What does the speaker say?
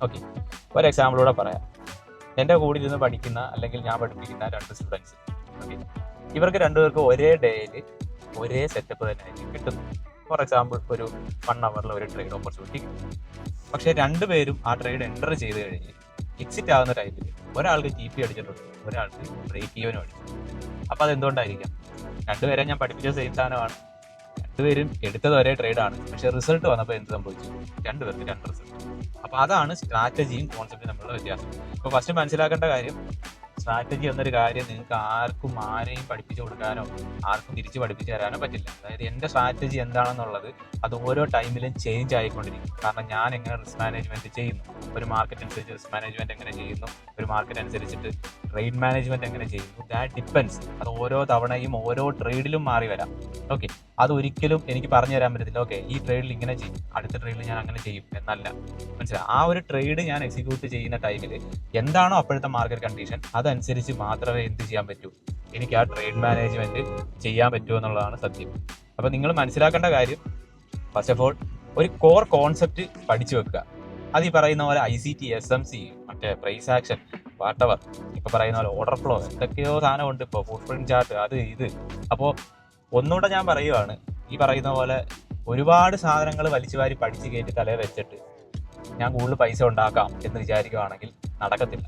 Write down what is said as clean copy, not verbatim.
Okay, ഒരു എക്സാമ്പിളൂടെ പറയാം. എൻ്റെ കൂടെ ഇരുന്ന് പഠിക്കുന്ന അല്ലെങ്കിൽ ഞാൻ പഠിപ്പിക്കുന്ന 2 സ്റ്റുഡൻസ്. ഓക്കെ, ഇവർക്ക് രണ്ടുപേർക്കും ഒരേ ഡേയിൽ ഒരേ സെറ്റപ്പ് തന്നെ ആയിരിക്കും കിട്ടുന്നത്. ഫോർ എക്സാമ്പിൾ, ഒരു 1 അവറിൽ ഒരു ട്രേഡ് ഓപ്പർച്യൂണിറ്റി കിട്ടും. പക്ഷേ രണ്ടുപേരും ആ ട്രേഡ് എൻ്റർ ചെയ്ത് കഴിഞ്ഞ് എക്സിറ്റ് ആകുന്ന ടൈമിൽ ഒരാൾക്ക് TP അടിച്ചിട്ടുണ്ട്, ഒരാൾക്ക് ബ്രേക്ക് ഈവനും അടിച്ചു. അപ്പോൾ അതെന്തുകൊണ്ടായിരിക്കാം? രണ്ടുപേരെ ഞാൻ പഠിപ്പിച്ച സെയിം സാധനമാണ്, രണ്ടുപേരും എടുത്തത് ഒരേ ട്രേഡാണ്, പക്ഷേ റിസൾട്ട് വന്നപ്പോൾ എന്ത് സംഭവിച്ചു? രണ്ടുപേർക്ക് 2 റിസൾട്ട്. അപ്പോൾ അതാണ് സ്ട്രാറ്റജിയും കോൺസെപ്റ്റും തമ്മിലുള്ള വ്യത്യാസം. ഇപ്പോൾ ഫസ്റ്റ് മനസ്സിലാക്കേണ്ട കാര്യം, സ്ട്രാറ്റജി എന്നൊരു കാര്യം നിങ്ങൾക്ക് ആർക്കും ആരെയും പഠിപ്പിച്ചു കൊടുക്കാനോ ആർക്കും തിരിച്ച് പഠിപ്പിച്ചു തരാനോ പറ്റില്ല. അതായത് എൻ്റെ സ്ട്രാറ്റജി എന്താണെന്നുള്ളത് അത് ഓരോ ടൈമിലും ചേഞ്ച് ആയിക്കൊണ്ടിരിക്കും. കാരണം ഞാൻ എങ്ങനെ റിസ്ക് മാനേജ്മെന്റ് ചെയ്യുന്നു, ഒരു മാർക്കറ്റ് അനുസരിച്ച് റിസ്ക് മാനേജ്മെന്റ് എങ്ങനെ ചെയ്യുന്നു, ഒരു മാർക്കറ്റ് അനുസരിച്ചിട്ട് ട്രേഡ് മാനേജ്മെന്റ് എങ്ങനെ ചെയ്യുന്നു, ദാറ്റ് ഡിപ്പെൻസ്. അത് ഓരോ തവണയും ഓരോ ട്രേഡിലും മാറി വരാം. ഓക്കെ, അതൊരിക്കലും എനിക്ക് പറഞ്ഞു തരാൻ പറ്റത്തില്ല. ഓക്കെ, ഈ ട്രേഡിൽ ഇങ്ങനെ ചെയ്യും, അടുത്ത ട്രേഡിൽ ഞാൻ അങ്ങനെ ചെയ്യും എന്നല്ല. മനസ്സിലായി? ആ ഒരു ട്രേഡ് ഞാൻ എക്സിക്യൂട്ട് ചെയ്യുന്ന ടൈമിൽ എന്താണോ അപ്പോഴത്തെ മാർക്കറ്റ് കണ്ടീഷൻ അതനുസരിച്ച് മാത്രമേ എന്ത് ചെയ്യാൻ പറ്റൂ, എനിക്ക് ആ ട്രേഡ് മാനേജ്മെന്റ് ചെയ്യാൻ പറ്റൂ എന്നുള്ളതാണ് സത്യം. അപ്പോൾ നിങ്ങൾ മനസ്സിലാക്കേണ്ട കാര്യം, ഫസ്റ്റ് ഓഫ് ഓൾ ഒരു കോർ കോൺസെപ്റ്റ് പഠിച്ചു വെക്കുക. അത് ഈ പറയുന്ന പോലെ ICT, SMC, മറ്റേ പ്രൈസ് ആക്ഷൻ, വാട്ടവർ, ഇപ്പൊ പറയുന്ന പോലെ ഓർഡർ ഫ്ലോ, എന്തൊക്കെയോ സാധനമുണ്ട് ഇപ്പോൾ, ഫുട് പ്രിന്റ് ചാർട്ട്, അത് ഇത്. അപ്പോൾ ഒന്നുകൂടെ ഞാൻ പറയുവാണ്, ഈ പറയുന്ന പോലെ ഒരുപാട് സാധനങ്ങൾ വലിച്ചു വാരി പഠിച്ച് കയറ്റി തലയിൽ വെച്ചിട്ട് ഞാൻ കൂടുതൽ പൈസ ഉണ്ടാക്കാം എന്ന് വിചാരിക്കുകയാണെങ്കിൽ നടക്കത്തില്ല.